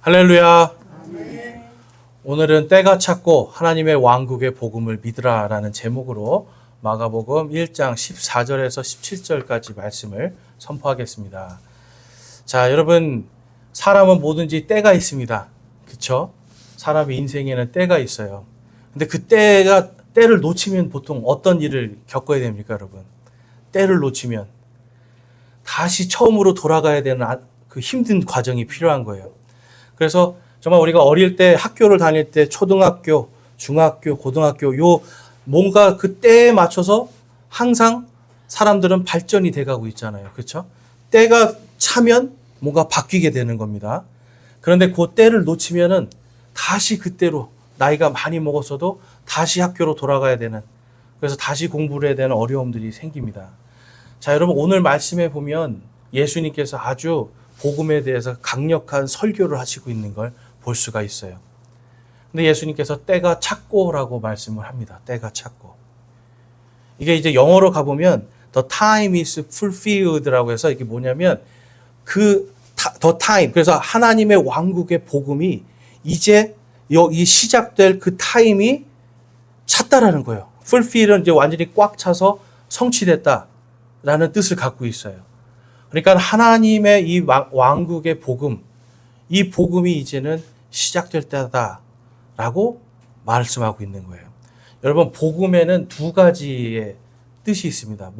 할렐루야. 오늘은 때가 찼고 하나님의 왕국의 복음을 믿으라라는 제목으로 마가복음 1장 14절에서 17절까지 말씀을 선포하겠습니다. 자, 여러분, 사람은 뭐든지 때가 있습니다. 그렇죠? 사람의 인생에는 때가 있어요. 근데 그 때를 놓치면 보통 어떤 일을 겪어야 됩니까, 여러분? 때를 놓치면 다시 처음으로 돌아가야 되는 그 힘든 과정이 필요한 거예요. 그래서 정말 우리가 어릴 때 학교를 다닐 때 초등학교, 중학교, 고등학교 뭔가 그 때에 맞춰서 항상 사람들은 발전이 돼가고 있잖아요. 그렇죠? 때가 차면 뭔가 바뀌게 되는 겁니다. 그런데 그 때를 놓치면은 다시 그때로 나이가 많이 먹었어도 다시 학교로 돌아가야 되는, 그래서 다시 공부를 해야 되는 어려움들이 생깁니다. 자, 여러분, 오늘 말씀에 보면 예수님께서 아주 복음에 대해서 강력한 설교를 하시고 있는 걸 볼 수가 있어요. 근데 예수님께서 때가 찼고라고 말씀을 합니다. 때가 찼고. 이게 이제 영어로 가보면 the time is fulfilled라고 해서 이게 뭐냐면 the time, 그래서 하나님의 왕국의 복음이 이제 이 시작될 그 타임이 찼다라는 거예요. fulfill은 이제 완전히 꽉 차서 성취됐다라는 뜻을 갖고 있어요. 그러니까 하나님의 이 왕국의 복음, 이 복음이 이제는 시작될 때다라고 말씀하고 있는 거예요. 여러분, 복음에는 두 가지의 뜻이 있습니다.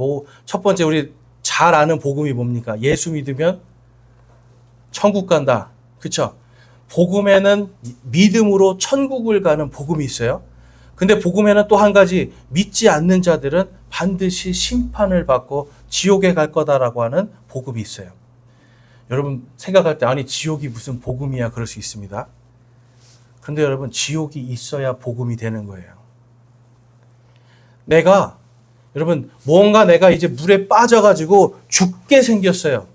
첫 번째, 우리 잘 아는 복음이 뭡니까? 예수 믿으면 천국 간다. 그렇죠? 복음에는 믿음으로 천국을 가는 복음이 있어요. 근데 복음에는 또 한 가지, 믿지 않는 자들은 반드시 심판을 받고 지옥에 갈 거다라고 하는 복음이 있어요. 여러분 생각할 때 아니 지옥이 무슨 복음이야 그럴 수 있습니다. 그런데 여러분, 지옥이 있어야 복음이 되는 거예요. 여러분, 내가 이제 물에 빠져가지고 죽게 생겼어요.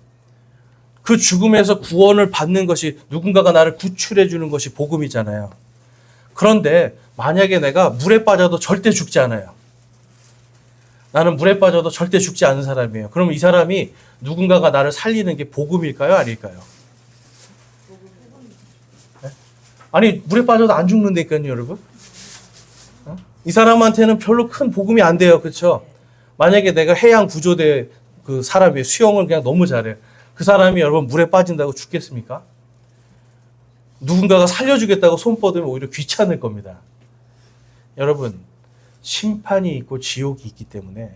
그 죽음에서 구원을 받는 것이, 누군가가 나를 구출해 주는 것이 복음이잖아요. 그런데 만약에 내가 물에 빠져도 절대 죽지 않아요. 나는 물에 빠져도 절대 죽지 않은 사람이에요. 그러면 이 사람이 누군가가 나를 살리는 게 복음일까요? 아닐까요? 네? 아니, 물에 빠져도 안 죽는다니까요, 여러분. 이 사람한테는 별로 큰 복음이 안 돼요. 그렇죠? 만약에 내가 해양 구조대 그 사람이 수영을 그냥 너무 잘해요. 그 사람이 여러분 물에 빠진다고 죽겠습니까? 누군가가 살려주겠다고 손 뻗으면 오히려 귀찮을 겁니다. 여러분, 심판이 있고 지옥이 있기 때문에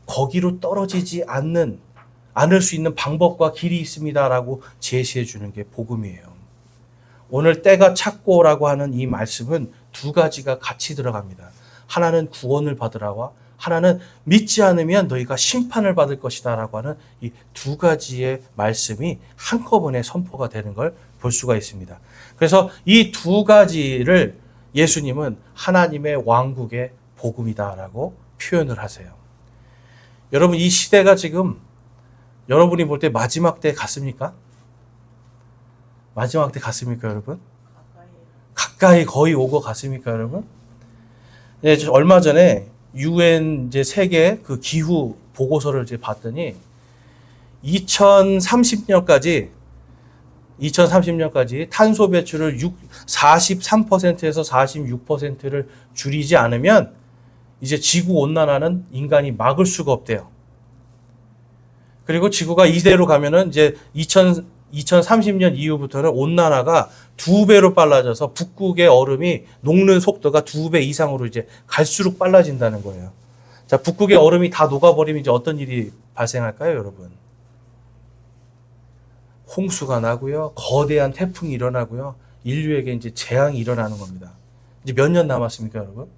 거기로 떨어지지 않을 수 있는 방법과 길이 있습니다라고 제시해 주는 게 복음이에요. 오늘 때가 찼고라고 하는 이 말씀은 두 가지가 같이 들어갑니다. 하나는 구원을 받으라와 하나는 믿지 않으면 너희가 심판을 받을 것이다라고 하는 이 두 가지의 말씀이 한꺼번에 선포가 되는 걸 볼 수가 있습니다. 그래서 이 두 가지를 예수님은 하나님의 왕국의 복음이다라고 표현을 하세요. 여러분, 이 시대가 지금 여러분이 볼 때 마지막 때 같습니까? 마지막 때 같습니까, 여러분? 가까이 거의 오고 갔습니까, 여러분? 네, 얼마 전에 UN 이제 세계 그 기후 보고서를 이제 봤더니 2030년까지 탄소 배출을 43%에서 46%를 줄이지 않으면 이제 지구 온난화는 인간이 막을 수가 없대요. 그리고 지구가 이대로 가면은 이제 2030년 이후부터는 온난화가 2배로 빨라져서 북극의 얼음이 녹는 속도가 2배 이상으로 이제 갈수록 빨라진다는 거예요. 자, 북극의 얼음이 다 녹아버리면 이제 어떤 일이 발생할까요, 여러분? 홍수가 나고요, 거대한 태풍이 일어나고요, 인류에게 이제 재앙이 일어나는 겁니다. 이제 몇 년 남았습니까, 여러분?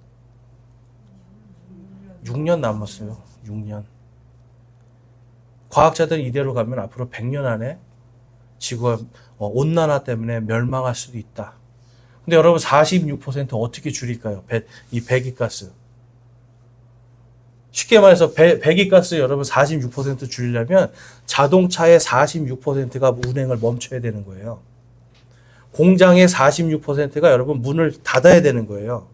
6년 남았어요. 6년. 과학자들은 이대로 가면 앞으로 100년 안에 지구가 온난화 때문에 멸망할 수도 있다. 근데 여러분, 46% 어떻게 줄일까요? 이 배기가스. 쉽게 말해서 배기가스 여러분 46% 줄이려면 자동차의 46%가 운행을 멈춰야 되는 거예요. 공장의 46%가 여러분 문을 닫아야 되는 거예요.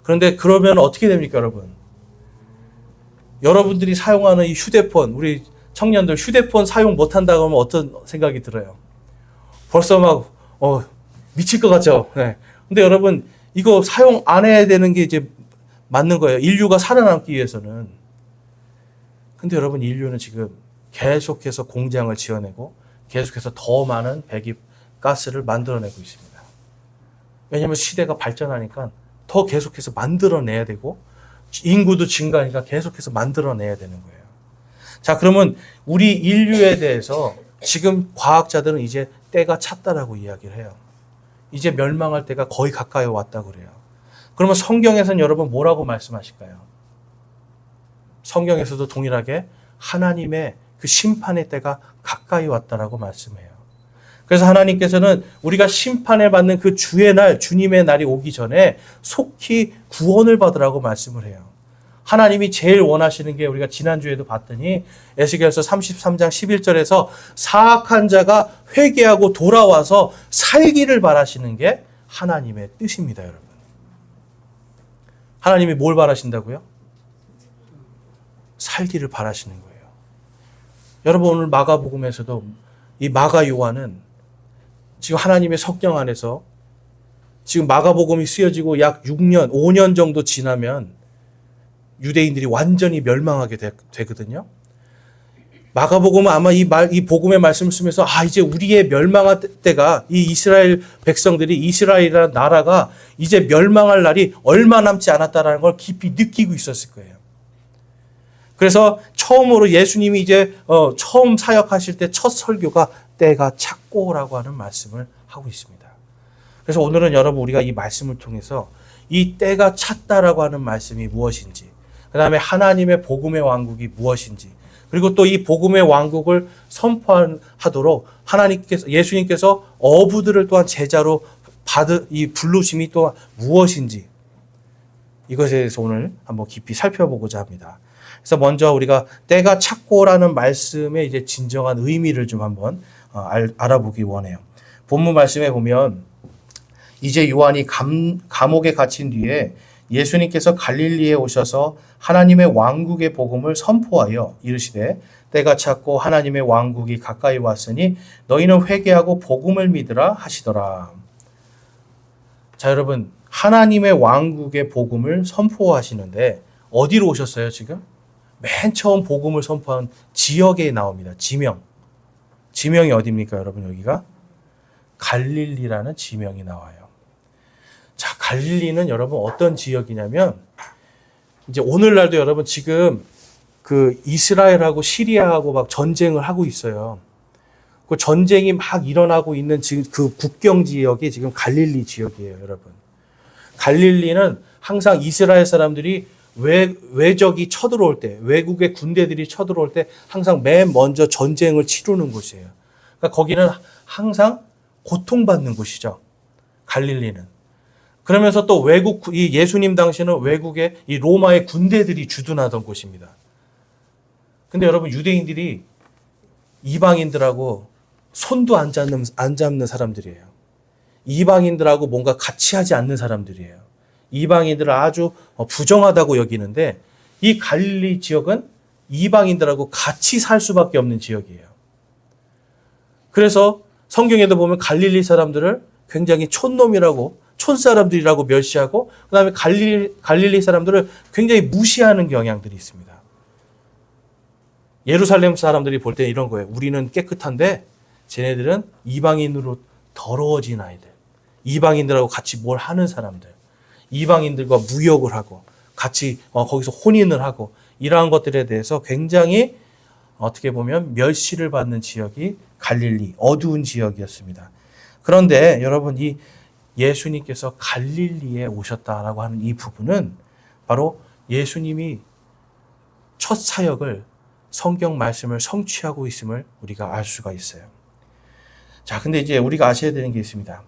그런데 그러면 어떻게 됩니까, 여러분? 여러분들이 사용하는 이 휴대폰, 우리 청년들 휴대폰 사용 못한다고 하면 어떤 생각이 들어요? 벌써 막 미칠 것 같죠? 네. 근데 여러분, 이거 사용 안 해야 되는 게 이제 맞는 거예요. 인류가 살아남기 위해서는. 근데 여러분, 인류는 지금 계속해서 공장을 지어내고 계속해서 더 많은 배기가스를 만들어내고 있습니다. 왜냐하면 시대가 발전하니까 더 계속해서 만들어내야 되고 인구도 증가하니까 계속해서 만들어내야 되는 거예요. 자, 그러면 우리 인류에 대해서 지금 과학자들은 이제 때가 찼다라고 이야기를 해요. 이제 멸망할 때가 거의 가까이 왔다고 그래요. 그러면 성경에서는 여러분 뭐라고 말씀하실까요? 성경에서도 동일하게 하나님의 그 심판의 때가 가까이 왔다라고 말씀해요. 그래서 하나님께서는 우리가 심판을 받는 그 주의 날, 주님의 날이 오기 전에 속히 구원을 받으라고 말씀을 해요. 하나님이 제일 원하시는 게 우리가 지난주에도 봤더니 에스겔서 33장 11절에서 사악한 자가 회개하고 돌아와서 살기를 바라시는 게 하나님의 뜻입니다, 여러분. 하나님이 뭘 바라신다고요? 살기를 바라시는 거예요. 여러분, 오늘 마가복음에서도 이 마가 요한은 지금 하나님의 성경 안에서 지금 마가복음이 쓰여지고 약 6년, 5년 정도 지나면 유대인들이 완전히 멸망하게 되거든요. 마가복음은 아마 이 복음의 말씀을 쓰면서 이제 우리의 멸망할 때가 이 이스라엘 백성들이 이스라엘이라는 나라가 이제 멸망할 날이 얼마 남지 않았다라는 걸 깊이 느끼고 있었을 거예요. 그래서 처음으로 예수님이 이제 처음 사역하실 때 첫 설교가 때가 찼고라고 하는 말씀을 하고 있습니다. 그래서 오늘은 여러분 우리가 이 말씀을 통해서 이 때가 찼다라고 하는 말씀이 무엇인지, 그 다음에 하나님의 복음의 왕국이 무엇인지, 그리고 또 이 복음의 왕국을 선포하도록 예수님께서 어부들을 또한 제자로 받은 이 부르심이 또 무엇인지, 이것에 대해서 오늘 한번 깊이 살펴보고자 합니다. 그래서 먼저 우리가 때가 찼고라는 말씀의 이제 진정한 의미를 좀 한번 알아보기 원해요. 본문 말씀에 보면 이제 요한이 감옥에 갇힌 뒤에 예수님께서 갈릴리에 오셔서 하나님의 왕국의 복음을 선포하여 이르시되 때가 찼고 하나님의 왕국이 가까이 왔으니 너희는 회개하고 복음을 믿으라 하시더라. 자, 여러분, 하나님의 왕국의 복음을 선포하시는데 어디로 오셨어요, 지금? 맨 처음 복음을 선포한 지역에 나옵니다. 지명이 어디입니까, 여러분? 여기가 갈릴리라는 지명이 나와요. 자, 갈릴리는 여러분 어떤 지역이냐면 이제 오늘날도 여러분 지금 그 이스라엘하고 시리아하고 막 전쟁을 하고 있어요. 그 전쟁이 막 일어나고 있는 지금 그 국경 지역이 지금 갈릴리 지역이에요, 여러분. 갈릴리는 항상 이스라엘 사람들이 외적이 쳐들어올 때, 외국의 군대들이 쳐들어올 때 항상 맨 먼저 전쟁을 치르는 곳이에요. 그러니까 거기는 항상 고통받는 곳이죠, 갈릴리는. 그러면서 또 이 예수님 당시에는 외국의 이 로마의 군대들이 주둔하던 곳입니다. 근데 여러분, 유대인들이 이방인들하고 손도 안 잡는 사람들이에요. 이방인들하고 뭔가 같이 하지 않는 사람들이에요. 이방인들을 아주 부정하다고 여기는데 이 갈릴리 지역은 이방인들하고 같이 살 수밖에 없는 지역이에요. 그래서 성경에도 보면 갈릴리 사람들을 굉장히 촌사람들이라고 멸시하고 그 다음에 갈릴리 사람들을 굉장히 무시하는 경향들이 있습니다. 예루살렘 사람들이 볼 때 이런 거예요. 우리는 깨끗한데 쟤네들은 이방인으로 더러워진 아이들, 이방인들하고 같이 뭘 하는 사람들, 이방인들과 무역을 하고 같이 거기서 혼인을 하고 이러한 것들에 대해서 굉장히 어떻게 보면 멸시를 받는 지역이 갈릴리, 어두운 지역이었습니다. 그런데 여러분, 이 예수님께서 갈릴리에 오셨다라고 하는 이 부분은 바로 예수님이 첫 사역을 성경 말씀을 성취하고 있음을 우리가 알 수가 있어요. 자, 근데 이제 우리가 아셔야 되는 게 있습니다.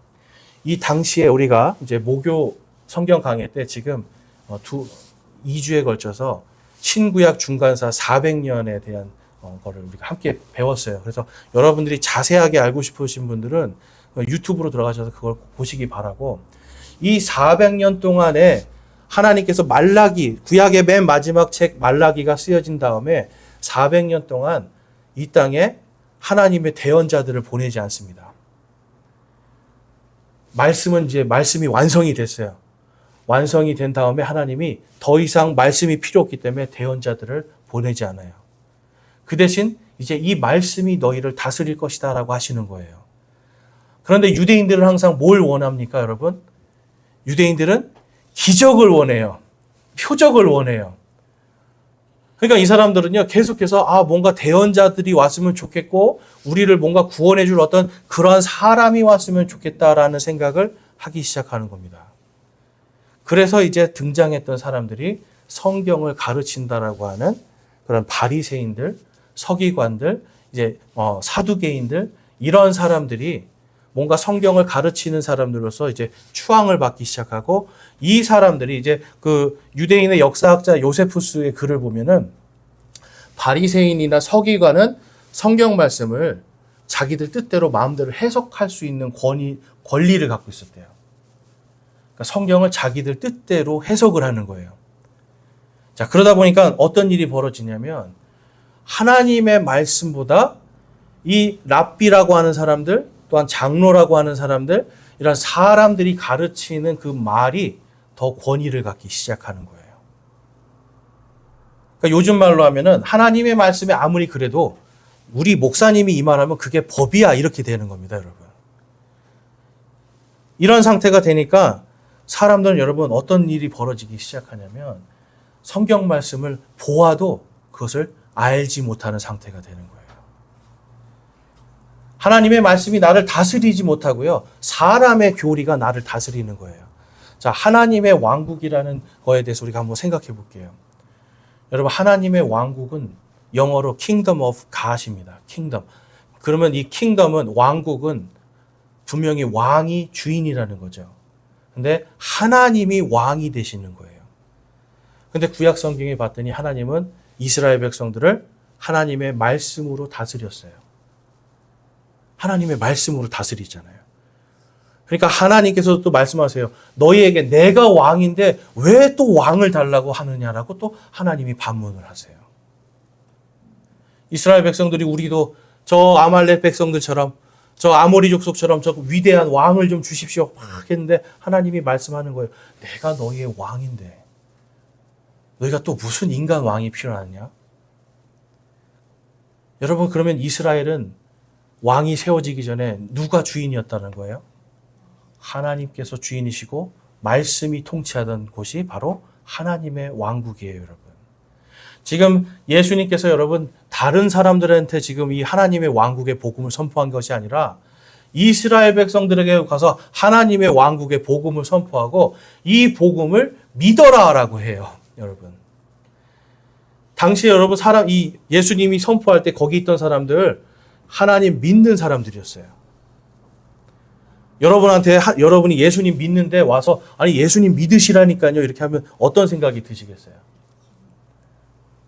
이 당시에 우리가 이제 모교 성경 강의 때 지금 2주에 걸쳐서 신구약 중간사 400년에 대한 거를 우리가 함께 배웠어요. 그래서 여러분들이 자세하게 알고 싶으신 분들은 유튜브로 들어가셔서 그걸 보시기 바라고, 이 400년 동안에 하나님께서 구약의 맨 마지막 책 말라기가 쓰여진 다음에 400년 동안 이 땅에 하나님의 대언자들을 보내지 않습니다. 말씀이 완성이 됐어요. 완성이 된 다음에 하나님이 더 이상 말씀이 필요 없기 때문에 대언자들을 보내지 않아요. 그 대신 이제 이 말씀이 너희를 다스릴 것이다 라고 하시는 거예요. 그런데 유대인들은 항상 뭘 원합니까, 여러분? 유대인들은 기적을 원해요. 표적을 원해요. 그러니까 이 사람들은요, 계속해서 뭔가 대언자들이 왔으면 좋겠고 우리를 뭔가 구원해 줄 어떤 그러한 사람이 왔으면 좋겠다라는 생각을 하기 시작하는 겁니다. 그래서 이제 등장했던 사람들이 성경을 가르친다라고 하는 그런 바리새인들, 서기관들, 이제 사두개인들, 이런 사람들이 뭔가 성경을 가르치는 사람들로서 이제 추앙을 받기 시작하고, 이 사람들이 이제 그 유대인의 역사학자 요세푸스의 글을 보면은 바리새인이나 서기관은 성경 말씀을 자기들 뜻대로 마음대로 해석할 수 있는 권리를 갖고 있었대요. 그러니까 성경을 자기들 뜻대로 해석을 하는 거예요. 자, 그러다 보니까 어떤 일이 벌어지냐면 하나님의 말씀보다 이 랍비라고 하는 사람들, 또한 장로라고 하는 사람들, 이런 사람들이 가르치는 그 말이 더 권위를 갖기 시작하는 거예요. 그러니까 요즘 말로 하면은 하나님의 말씀에 아무리 그래도 우리 목사님이 이 말하면 그게 법이야, 이렇게 되는 겁니다, 여러분. 이런 상태가 되니까 사람들은, 여러분, 어떤 일이 벌어지기 시작하냐면 성경 말씀을 보아도 그것을 알지 못하는 상태가 되는 거예요. 하나님의 말씀이 나를 다스리지 못하고요, 사람의 교리가 나를 다스리는 거예요. 자, 하나님의 왕국이라는 거에 대해서 우리가 한번 생각해 볼게요. 여러분, 하나님의 왕국은 영어로 Kingdom of God입니다. Kingdom. 그러면 이 Kingdom은, 왕국은 분명히 왕이 주인이라는 거죠. 근데 하나님이 왕이 되시는 거예요. 근데 구약 성경에 봤더니 하나님은 이스라엘 백성들을 하나님의 말씀으로 다스렸어요. 하나님의 말씀으로 다스리잖아요. 그러니까 하나님께서 또 말씀하세요. 너희에게 내가 왕인데 왜 또 왕을 달라고 하느냐라고 또 하나님이 반문을 하세요. 이스라엘 백성들이, 우리도 저 아말렉 백성들처럼, 저 아모리 족속처럼 저 위대한 왕을 좀 주십시오 막 했는데 하나님이 말씀하는 거예요. 내가 너희의 왕인데 너희가 또 무슨 인간 왕이 필요하냐? 여러분, 그러면 이스라엘은 왕이 세워지기 전에 누가 주인이었다는 거예요? 하나님께서 주인이시고 말씀이 통치하던 곳이 바로 하나님의 왕국이에요, 여러분. 지금 예수님께서, 여러분, 다른 사람들한테 지금 이 하나님의 왕국의 복음을 선포한 것이 아니라 이스라엘 백성들에게 가서 하나님의 왕국의 복음을 선포하고 이 복음을 믿어라라고 해요, 여러분. 당시에 여러분, 이 예수님이 선포할 때 거기 있던 사람들 하나님 믿는 사람들이었어요. 여러분이 예수님 믿는데 와서 아니 예수님 믿으시라니까요 이렇게 하면 어떤 생각이 드시겠어요?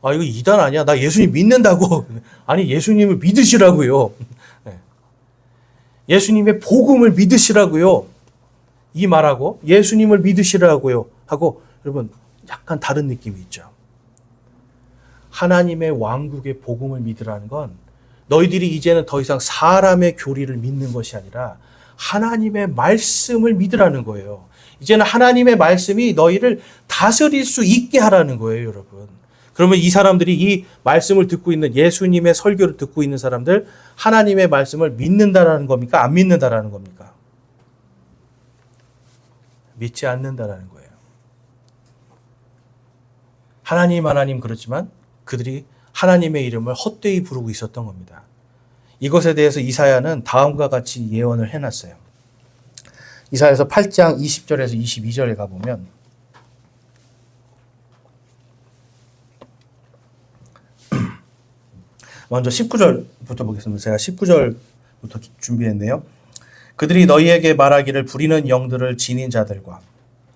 아, 이거 이단 아니야? 나 예수님 믿는다고. 아니, 예수님을 믿으시라고요. 예수님의 복음을 믿으시라고요. 이 말하고 예수님을 믿으시라고요 하고, 여러분, 약간 다른 느낌이 있죠. 하나님의 왕국의 복음을 믿으라는 건 너희들이 이제는 더 이상 사람의 교리를 믿는 것이 아니라 하나님의 말씀을 믿으라는 거예요. 이제는 하나님의 말씀이 너희를 다스릴 수 있게 하라는 거예요, 여러분. 그러면 이 사람들이 이 말씀을 듣고 있는, 예수님의 설교를 듣고 있는 사람들, 하나님의 말씀을 믿는다라는 겁니까? 안 믿는다라는 겁니까? 믿지 않는다라는 거예요. 하나님 그렇지만 그들이 하나님의 이름을 헛되이 부르고 있었던 겁니다. 이것에 대해서 이사야는 다음과 같이 예언을 해놨어요. 이사야서 8장 20절에서 22절에 가보면 먼저 19절부터 보겠습니다. 제가 19절부터 준비했네요. 그들이 너희에게 말하기를 부리는 영들을 지닌 자들과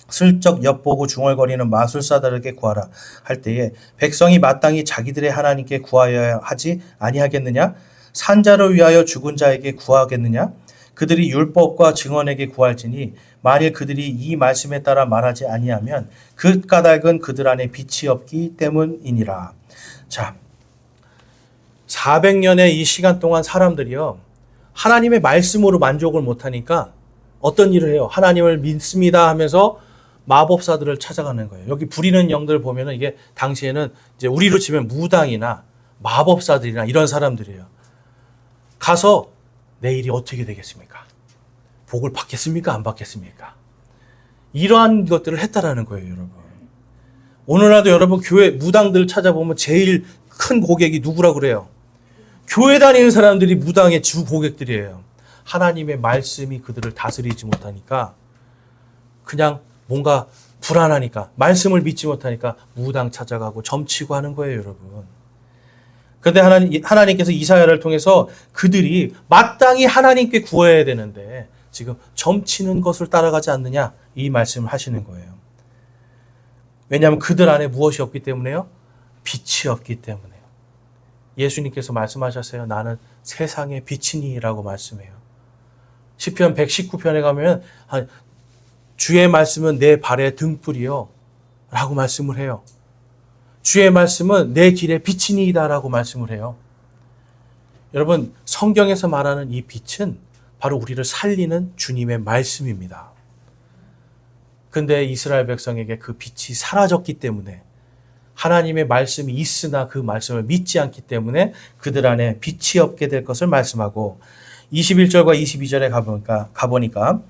슬쩍 엿보고 중얼거리는 마술사들에게 구하라 할 때에 백성이 마땅히 자기들의 하나님께 구하여야 하지 아니하겠느냐? 산자를 위하여 죽은 자에게 구하겠느냐? 그들이 율법과 증언에게 구할지니 만일 그들이 이 말씀에 따라 말하지 아니하면 그 까닭은 그들 안에 빛이 없기 때문이니라. 자, 400년의 이 시간 동안 사람들이요, 하나님의 말씀으로 만족을 못하니까 어떤 일을 해요? 하나님을 믿습니다 하면서 마법사들을 찾아가는 거예요. 여기 부리는 영들 보면은 이게 당시에는 이제 우리로 치면 무당이나 마법사들이나 이런 사람들이에요. 가서 내일이 어떻게 되겠습니까? 복을 받겠습니까? 안 받겠습니까? 이러한 것들을 했다라는 거예요, 여러분. 오늘날도 여러분 교회 무당들 찾아보면 제일 큰 고객이 누구라고 그래요? 교회 다니는 사람들이 무당의 주 고객들이에요. 하나님의 말씀이 그들을 다스리지 못하니까 그냥 뭔가 불안하니까 말씀을 믿지 못하니까 무당 찾아가고 점치고 하는 거예요, 여러분. 그런데 하나님께서 이사야를 통해서 그들이 마땅히 하나님께 구해야 되는데 지금 점치는 것을 따라가지 않느냐 이 말씀을 하시는 거예요. 왜냐하면 그들 안에 무엇이 없기 때문에요? 빛이 없기 때문에요. 예수님께서 말씀하셨어요. 나는 세상의 빛이니라고 말씀해요. 시편 119편에 가면 주의 말씀은 내 발의 등불이요 라고 말씀을 해요. 주의 말씀은 내 길의 빛이니이다 라고 말씀을 해요. 여러분, 성경에서 말하는 이 빛은 바로 우리를 살리는 주님의 말씀입니다. 근데 이스라엘 백성에게 그 빛이 사라졌기 때문에 하나님의 말씀이 있으나 그 말씀을 믿지 않기 때문에 그들 안에 빛이 없게 될 것을 말씀하고 21절과 22절에 가보니까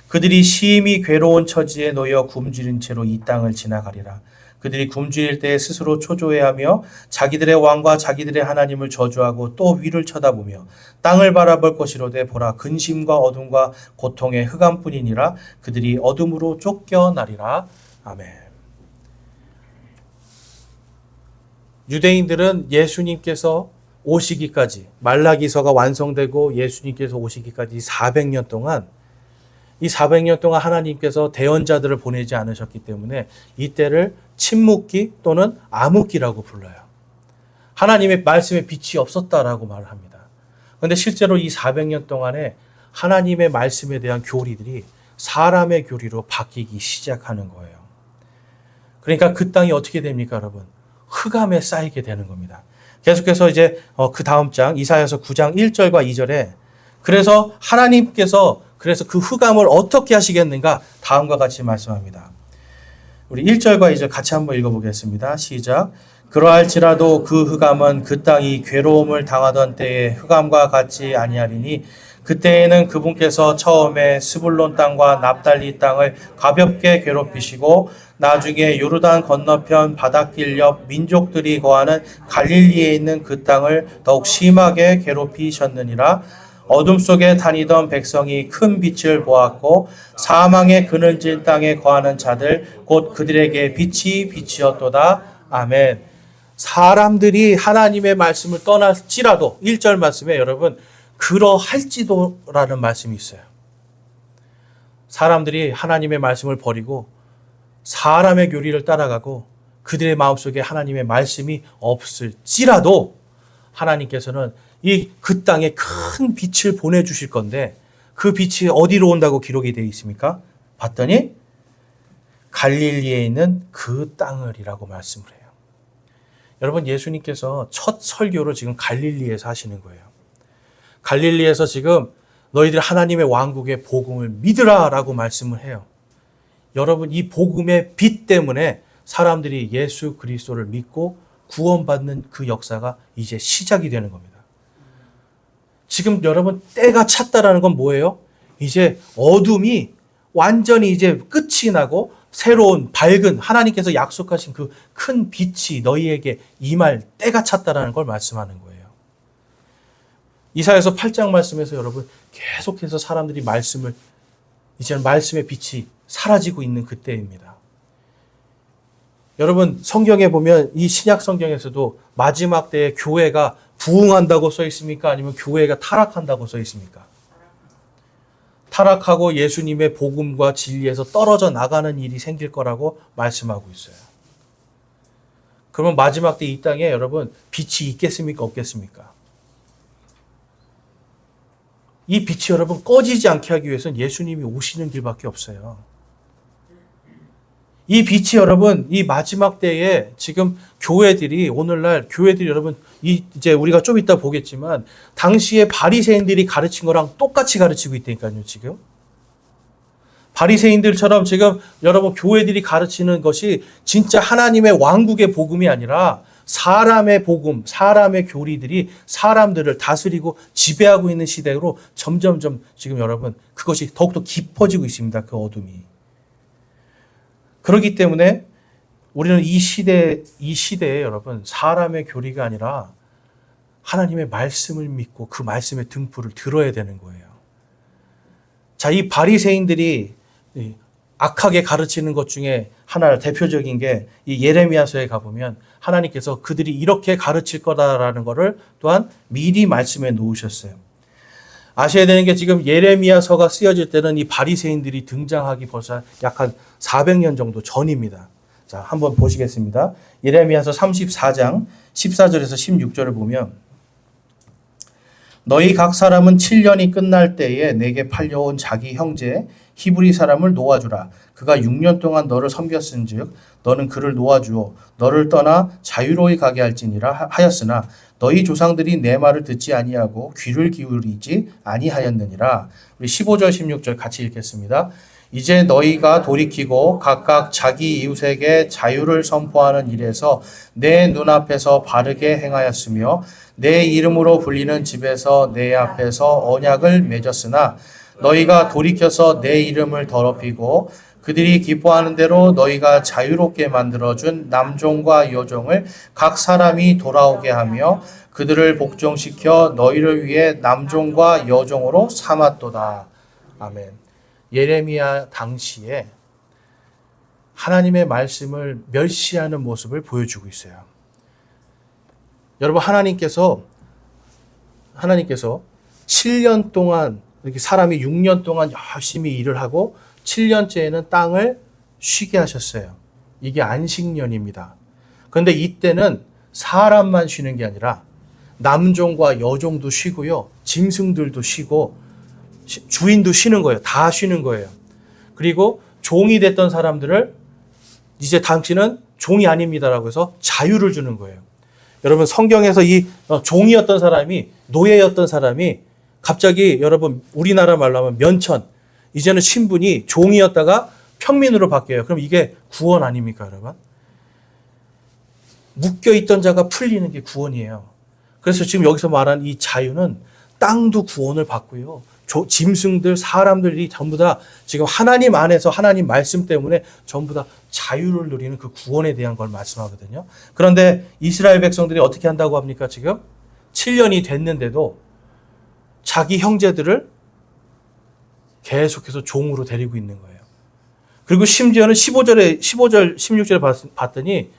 그들이 심히 괴로운 처지에 놓여 굶주린 채로 이 땅을 지나가리라. 그들이 굶주릴 때에 스스로 초조해하며 자기들의 왕과 자기들의 하나님을 저주하고 또 위를 쳐다보며 땅을 바라볼 것이로되 보라 근심과 어둠과 고통의 흑암뿐이니라. 그들이 어둠으로 쫓겨나리라. 아멘. 유대인들은 예수님께서 오시기까지 말라기서가 완성되고 예수님께서 오시기까지 400년 동안 이 400년 동안 하나님께서 대언자들을 보내지 않으셨기 때문에 이때를 침묵기 또는 암흑기라고 불러요. 하나님의 말씀에 빛이 없었다라고 말을 합니다. 그런데 실제로 이 400년 동안에 하나님의 말씀에 대한 교리들이 사람의 교리로 바뀌기 시작하는 거예요. 그러니까 그 땅이 어떻게 됩니까, 여러분? 흑암에 쌓이게 되는 겁니다. 계속해서 이제 그 다음 장 이사야서 9장 1절과 2절에 그래서 하나님께서 그래서 그 흑암을 어떻게 하시겠는가 다음과 같이 말씀합니다. 우리 1절과 2절 같이 한번 읽어보겠습니다. 시작. 그러할지라도 그 흑암은 그 땅이 괴로움을 당하던 때의 흑암과 같지 아니하리니 그때에는 그분께서 처음에 스불론 땅과 납달리 땅을 가볍게 괴롭히시고 나중에 요르단 건너편 바닷길 옆 민족들이 거하는 갈릴리에 있는 그 땅을 더욱 심하게 괴롭히셨느니라. 어둠 속에 다니던 백성이 큰 빛을 보았고 사망의 그늘진 땅에 거하는 자들 곧 그들에게 빛이 빛이었도다. 아멘. 사람들이 하나님의 말씀을 떠날지라도 1절 말씀에 여러분 그러할지도라는 말씀이 있어요. 사람들이 하나님의 말씀을 버리고 사람의 교리를 따라가고 그들의 마음속에 하나님의 말씀이 없을지라도 하나님께서는 그 땅에 큰 빛을 보내주실 건데 그 빛이 어디로 온다고 기록이 되어 있습니까? 봤더니 갈릴리에 있는 그 땅을이라고 말씀을 해요. 여러분 예수님께서 첫 설교를 지금 갈릴리에서 하시는 거예요. 갈릴리에서 지금 너희들 하나님의 왕국의 복음을 믿으라 라고 말씀을 해요. 여러분 이 복음의 빛 때문에 사람들이 예수 그리스도를 믿고 구원받는 그 역사가 이제 시작이 되는 겁니다. 지금 여러분 때가 찼다라는 건 뭐예요? 이제 어둠이 완전히 이제 끝이 나고 새로운 밝은 하나님께서 약속하신 그 큰 빛이 너희에게 임할 때가 찼다라는 걸 말씀하는 거예요. 이사야서 8장 말씀에서 여러분 계속해서 사람들이 이제는 말씀의 빛이 사라지고 있는 그때입니다. 여러분 성경에 보면 이 신약 성경에서도 마지막 때에 교회가 부흥한다고 써 있습니까? 아니면 교회가 타락한다고 써 있습니까? 타락하고 예수님의 복음과 진리에서 떨어져 나가는 일이 생길 거라고 말씀하고 있어요. 그러면 마지막 때 이 땅에 여러분 빛이 있겠습니까? 없겠습니까? 이 빛이 여러분 꺼지지 않게 하기 위해서는 예수님이 오시는 길밖에 없어요. 이 빛이 여러분 이 마지막 때에 지금 오늘날 교회들이 여러분 이제 우리가 좀 이따 보겠지만 당시에 바리새인들이 가르친 거랑 똑같이 가르치고 있다니까요, 지금. 바리새인들처럼 지금 여러분 교회들이 가르치는 것이 진짜 하나님의 왕국의 복음이 아니라 사람의 복음, 사람의 교리들이 사람들을 다스리고 지배하고 있는 시대로 점점점 지금 여러분 그것이 더욱더 깊어지고 있습니다. 그 어둠이. 그렇기 때문에 우리는 이 시대에 여러분 사람의 교리가 아니라 하나님의 말씀을 믿고 그 말씀의 등불을 들어야 되는 거예요. 자, 이 바리새인들이 악하게 가르치는 것 중에 하나 대표적인 게 이 예레미야서에 가보면 하나님께서 그들이 이렇게 가르칠 거다라는 것을 또한 미리 말씀해 놓으셨어요. 아셔야 되는 게 지금 예레미야서가 쓰여질 때는 이 바리새인들이 등장하기 벌써 약 한 400년 정도 전입니다. 자, 한번 보시겠습니다. 예레미야서 34장 14절에서 16절을 보면 너희 각 사람은 7년이 끝날 때에 내게 팔려온 자기 형제 히브리 사람을 놓아주라. 그가 6년 동안 너를 섬겼은즉 너는 그를 놓아주어 너를 떠나 자유로이 가게 할지니라 하였으나 너희 조상들이 내 말을 듣지 아니하고 귀를 기울이지 아니하였느니라. 우리 15절 16절 같이 읽겠습니다. 이제 너희가 돌이키고 각각 자기 이웃에게 자유를 선포하는 일에서 내 눈앞에서 바르게 행하였으며 내 이름으로 불리는 집에서 내 앞에서 언약을 맺었으나 너희가 돌이켜서 내 이름을 더럽히고 그들이 기뻐하는 대로 너희가 자유롭게 만들어준 남종과 여종을 각 사람이 돌아오게 하며 그들을 복종시켜 너희를 위해 남종과 여종으로 삼았도다. 아멘. 예레미야 당시에 하나님의 말씀을 멸시하는 모습을 보여주고 있어요. 여러분 하나님께서 7년 동안 이렇게 사람이 6년 동안 열심히 일을 하고 7년째에는 땅을 쉬게 하셨어요. 이게 안식년입니다. 그런데 이때는 사람만 쉬는 게 아니라 남종과 여종도 쉬고요. 짐승들도 쉬고 주인도 쉬는 거예요. 다 쉬는 거예요. 그리고 종이 됐던 사람들을 이제 당신은 종이 아닙니다라고 해서 자유를 주는 거예요. 여러분 성경에서 이 종이었던 사람이 노예였던 사람이 갑자기 여러분 우리나라 말로 하면 면천 이제는 신분이 종이었다가 평민으로 바뀌어요. 그럼 이게 구원 아닙니까 여러분? 묶여있던 자가 풀리는 게 구원이에요. 그래서 지금 여기서 말한 이 자유는 땅도 구원을 받고요. 짐승들, 사람들이 전부 다 지금 하나님 안에서 하나님 말씀 때문에 전부 다 자유를 누리는 그 구원에 대한 걸 말씀하거든요. 그런데 이스라엘 백성들이 어떻게 한다고 합니까? 지금 7년이 됐는데도 자기 형제들을 계속해서 종으로 데리고 있는 거예요. 그리고 심지어는 15절, 16절에 봤더니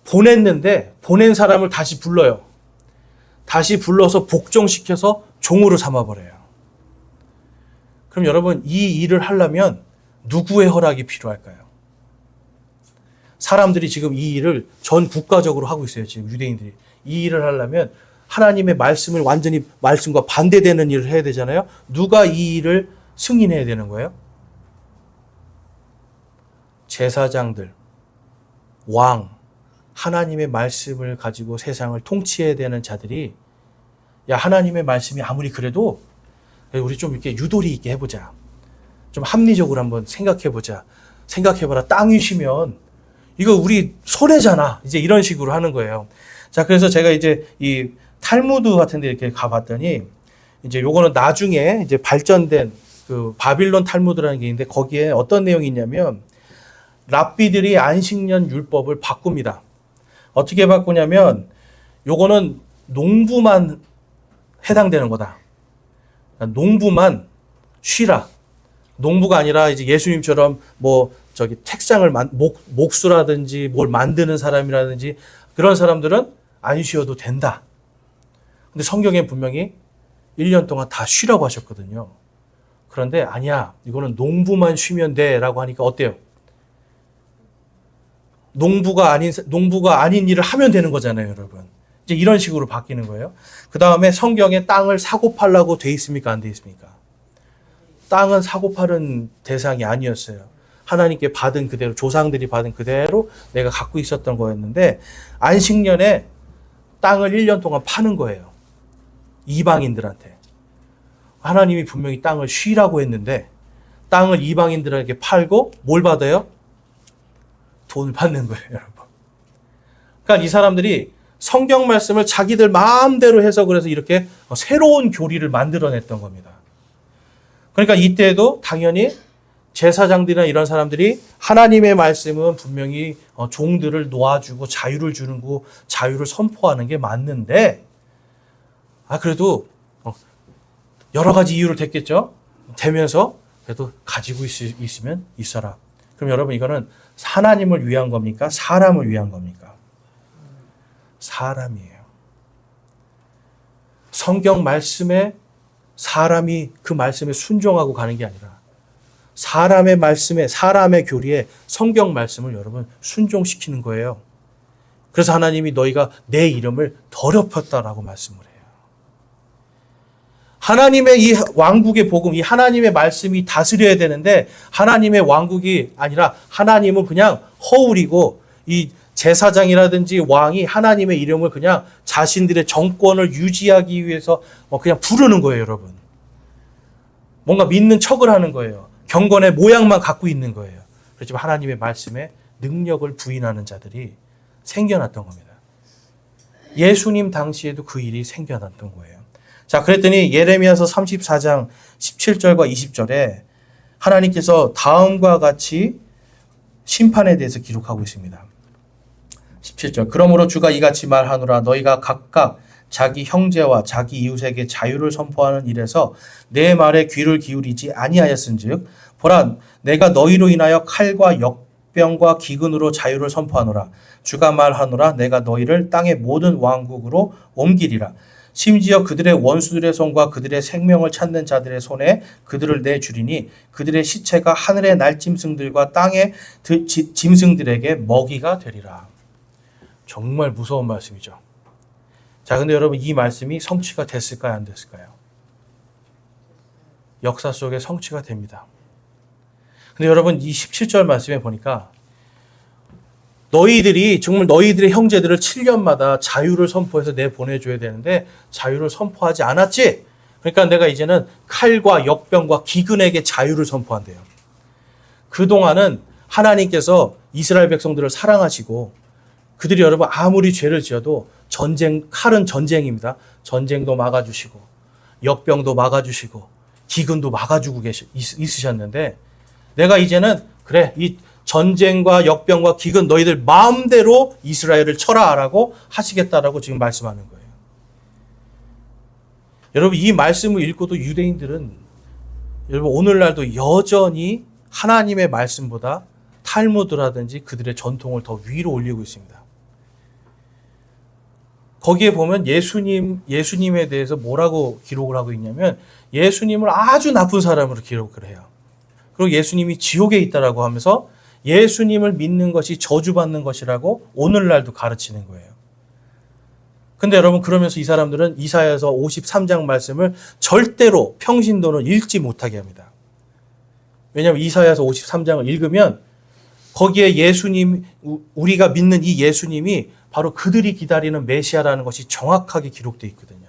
보냈는데 보낸 사람을 다시 불러요. 다시 불러서 복종시켜서 종으로 삼아버려요. 그럼 여러분 이 일을 하려면 누구의 허락이 필요할까요? 사람들이 지금 이 일을 전 국가적으로 하고 있어요. 지금 유대인들이. 이 일을 하려면 하나님의 말씀을 완전히 말씀과 반대되는 일을 해야 되잖아요. 누가 이 일을 승인해야 되는 거예요? 제사장들, 왕, 하나님의 말씀을 가지고 세상을 통치해야 되는 자들이 야 하나님의 말씀이 아무리 그래도 우리 좀 이렇게 유도리 있게 해보자. 좀 합리적으로 한번 생각해보자. 생각해봐라. 땅이 쉬면 이거 우리 손해잖아. 이제 이런 식으로 하는 거예요. 자, 그래서 제가 이제 이 탈무드 같은 데 이렇게 가봤더니 이제 요거는 나중에 이제 발전된 그 바빌론 탈무드라는 게 있는데 거기에 어떤 내용이 있냐면 랍비들이 안식년 율법을 바꿉니다. 어떻게 바꾸냐면 요거는 농부만 해당되는 거다. 농부만 쉬라. 농부가 아니라 이제 예수님처럼 뭐 저기 책상을 목수라든지 뭘 만드는 사람이라든지 그런 사람들은 안 쉬어도 된다. 근데 성경에 분명히 1년 동안 다 쉬라고 하셨거든요. 그런데 아니야. 이거는 농부만 쉬면 돼라고 하니까 어때요? 농부가 아닌 일을 하면 되는 거잖아요, 여러분. 이제 이런 식으로 바뀌는 거예요. 그 다음에 성경에 땅을 사고 팔라고 돼 있습니까? 안 돼 있습니까? 땅은 사고 파는 대상이 아니었어요. 하나님께 받은 그대로, 조상들이 받은 그대로 내가 갖고 있었던 거였는데 안식년에 땅을 1년 동안 파는 거예요. 이방인들한테. 하나님이 분명히 땅을 쉬라고 했는데 땅을 이방인들에게 팔고 뭘 받아요? 돈을 받는 거예요, 여러분. 그러니까 이 사람들이 성경 말씀을 자기들 마음대로 해석을 해서 이렇게 새로운 교리를 만들어냈던 겁니다. 그러니까 이때도 당연히 제사장들이나 이런 사람들이 하나님의 말씀은 분명히 종들을 놓아주고 자유를 주는 거, 자유를 선포하는 게 맞는데, 그래도 여러 가지 이유를 댔겠죠? 대면서 그래도 가지고 있으면 있어라. 그럼 여러분 이거는 하나님을 위한 겁니까? 사람을 위한 겁니까? 사람이에요. 성경 말씀에 사람이 그 말씀에 순종하고 가는 게 아니라 사람의 말씀에, 사람의 교리에 성경 말씀을 여러분 순종시키는 거예요. 그래서 하나님이 너희가 내 이름을 더럽혔다라고 말씀을 해요. 하나님의 이 왕국의 복음, 이 하나님의 말씀이 다스려야 되는데 하나님의 왕국이 아니라 하나님은 그냥 허울이고 이 제사장이라든지 왕이 하나님의 이름을 그냥 자신들의 정권을 유지하기 위해서 그냥 부르는 거예요, 여러분. 뭔가 믿는 척을 하는 거예요. 경건의 모양만 갖고 있는 거예요. 그렇지만 하나님의 말씀에 능력을 부인하는 자들이 생겨났던 겁니다. 예수님 당시에도 그 일이 생겨났던 거예요. 자, 그랬더니 예레미야서 34장 17절과 20절에 하나님께서 다음과 같이 심판에 대해서 기록하고 있습니다. 17절. 그러므로 주가 이같이 말하노라. 너희가 각각 자기 형제와 자기 이웃에게 자유를 선포하는 일에서 내 말에 귀를 기울이지 아니하였은즉 보라 내가 너희로 인하여 칼과 역병과 기근으로 자유를 선포하노라. 주가 말하노라. 내가 너희를 땅의 모든 왕국으로 옮기리라. 심지어 그들의 원수들의 손과 그들의 생명을 찾는 자들의 손에 그들을 내주리니 그들의 시체가 하늘의 날짐승들과 땅의 짐승들에게 먹이가 되리라. 정말 무서운 말씀이죠. 자, 근데 여러분 이 말씀이 성취가 됐을까요? 안 됐을까요? 역사 속에 성취가 됩니다. 근데 여러분 이 17절 말씀에 보니까 너희들이 정말 너희들의 형제들을 7년마다 자유를 선포해서 내보내줘야 되는데 자유를 선포하지 않았지? 그러니까 내가 이제는 칼과 역병과 기근에게 자유를 선포한대요. 그동안은 하나님께서 이스라엘 백성들을 사랑하시고 그들이 여러분 아무리 죄를 지어도 칼은 전쟁입니다. 전쟁도 막아주시고 역병도 막아주시고 기근도 막아주고 있으셨는데 내가 이제는 그래 이 전쟁과 역병과 기근 너희들 마음대로 이스라엘을 쳐라라고 하시겠다라고 지금 말씀하는 거예요. 여러분 이 말씀을 읽고도 유대인들은 여러분 오늘날도 여전히 하나님의 말씀보다 탈무드라든지 그들의 전통을 더 위로 올리고 있습니다. 거기에 보면 예수님에 대해서 뭐라고 기록을 하고 있냐면 예수님을 아주 나쁜 사람으로 기록을 해요. 그리고 예수님이 지옥에 있다라고 하면서 예수님을 믿는 것이 저주받는 것이라고 오늘날도 가르치는 거예요. 근데 여러분 그러면서 이 사람들은 이사야서 53장 말씀을 절대로 평신도는 읽지 못하게 합니다. 왜냐하면 이사야서 53장을 읽으면 거기에 예수님, 우리가 믿는 이 예수님이 바로 그들이 기다리는 메시아라는 것이 정확하게 기록되어 있거든요.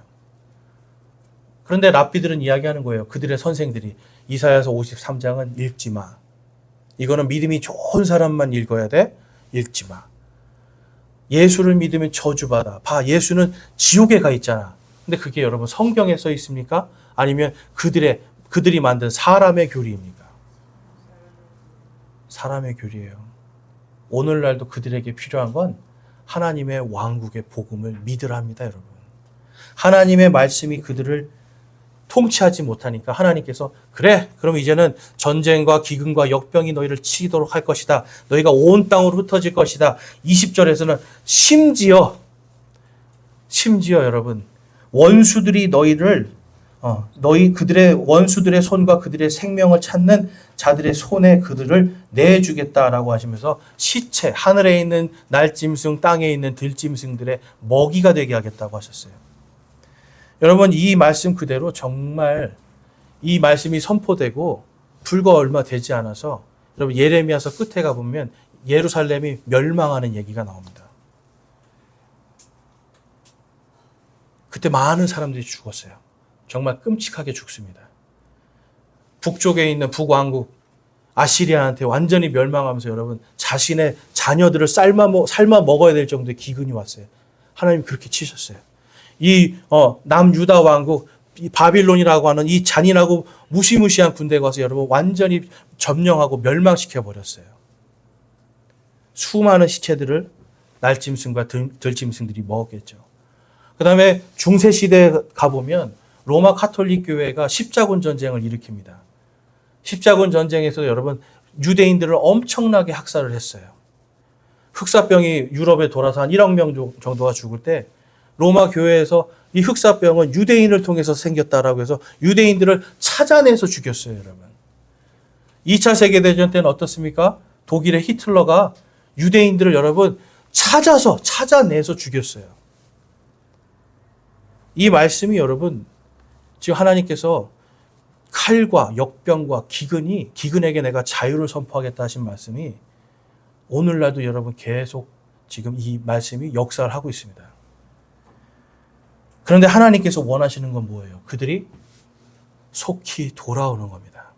그런데 랍비들은 이야기하는 거예요. 그들의 선생들이 이사야서 53장은 읽지 마. 이거는 믿음이 좋은 사람만 읽어야 돼. 읽지 마. 예수를 믿으면 저주받아. 봐, 예수는 지옥에 가 있잖아. 근데 그게 여러분 성경에 써 있습니까? 아니면 그들이 만든 사람의 교리입니까? 사람의 교리예요. 오늘날도 그들에게 필요한 건 하나님의 왕국의 복음을 믿으라 합니다, 여러분. 하나님의 말씀이 그들을 통치하지 못하니까 하나님께서 그래, 그럼 이제는 전쟁과 기근과 역병이 너희를 치도록 할 것이다. 너희가 온 땅으로 흩어질 것이다. 20절에서는 심지어 여러분 원수들이 그들의 원수들의 손과 그들의 생명을 찾는 자들의 손에 그들을 내주겠다라고 하시면서 시체, 하늘에 있는 날짐승, 땅에 있는 들짐승들의 먹이가 되게 하겠다고 하셨어요. 여러분 이 말씀 그대로 정말 이 말씀이 선포되고 불과 얼마 되지 않아서 여러분 예레미야서 끝에 가보면 예루살렘이 멸망하는 얘기가 나옵니다. 그때 많은 사람들이 죽었어요. 정말 끔찍하게 죽습니다. 북쪽에 있는 북왕국 아시리아한테 완전히 멸망하면서 여러분 자신의 자녀들을 삶아 먹어야 될 정도의 기근이 왔어요. 하나님 그렇게 치셨어요. 이 남유다 왕국 이 바빌론이라고 하는 이 잔인하고 무시무시한 군대가 와서 여러분 완전히 점령하고 멸망시켜 버렸어요. 수많은 시체들을 날짐승과 들짐승들이 먹었겠죠. 그 다음에 중세시대에 가보면 로마 카톨릭 교회가 십자군 전쟁을 일으킵니다. 십자군 전쟁에서 여러분 유대인들을 엄청나게 학살을 했어요. 흑사병이 유럽에 돌아서 한 1억 명 정도가 죽을 때 로마 교회에서 이 흑사병은 유대인을 통해서 생겼다라고 해서 유대인들을 찾아내서 죽였어요, 여러분. 2차 세계대전 때는 어떻습니까? 독일의 히틀러가 유대인들을 여러분 찾아내서 죽였어요. 이 말씀이 여러분 지금 하나님께서 칼과 역병과 기근에게 내가 자유를 선포하겠다 하신 말씀이 오늘날도 여러분 계속 지금 이 말씀이 역사를 하고 있습니다. 그런데 하나님께서 원하시는 건 뭐예요? 그들이 속히 돌아오는 겁니다.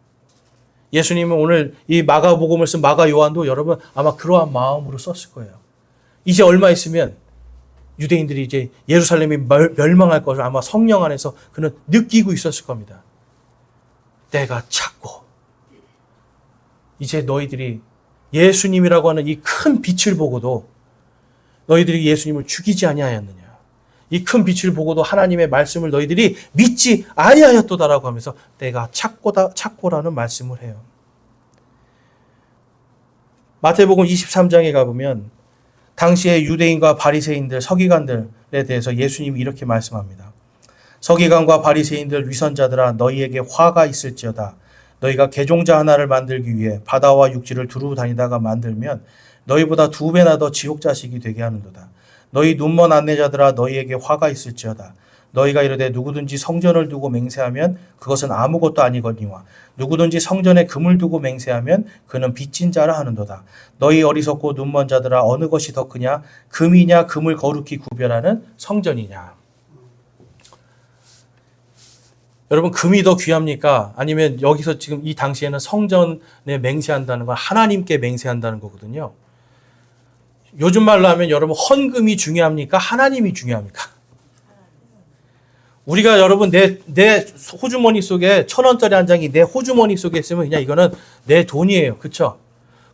예수님은 오늘 이 마가복음을 쓴 마가 요한도 여러분 아마 그러한 마음으로 썼을 거예요. 이제 얼마 있으면 유대인들이 이제 예루살렘이 멸망할 것을 아마 성령 안에서 그는 느끼고 있었을 겁니다. 때가 찼고 이제 너희들이 예수님이라고 하는 이 큰 빛을 보고도 너희들이 예수님을 죽이지 아니하였느냐. 이 큰 빛을 보고도 하나님의 말씀을 너희들이 믿지 아니하였도다라고 하면서 때가 찼고라는 말씀을 해요. 마태복음 23장에 가보면 당시에 유대인과 바리새인들, 서기관들에 대해서 예수님이 이렇게 말씀합니다. 서기관과 바리새인들 위선자들아 너희에게 화가 있을지어다. 너희가 개종자 하나를 만들기 위해 바다와 육지를 두루 다니다가 만들면 너희보다 2배나 더 지옥 자식이 되게 하는도다. 너희 눈먼 안내자들아 너희에게 화가 있을지어다. 너희가 이르되 누구든지 성전을 두고 맹세하면 그것은 아무것도 아니거니와 누구든지 성전에 금을 두고 맹세하면 그는 빚진 자라 하는도다. 너희 어리석고 눈먼 자들아 어느 것이 더 크냐 금이냐 금을 거룩히 구별하는 성전이냐. 여러분 금이 더 귀합니까? 아니면 여기서 지금 이 당시에는 성전에 맹세한다는 건 하나님께 맹세한다는 거거든요. 요즘 말로 하면 여러분 헌금이 중요합니까? 하나님이 중요합니까? 우리가 여러분 내 호주머니 속에 1,000원짜리 한 장이 내 호주머니 속에 있으면 그냥 이거는 내 돈이에요. 그렇죠?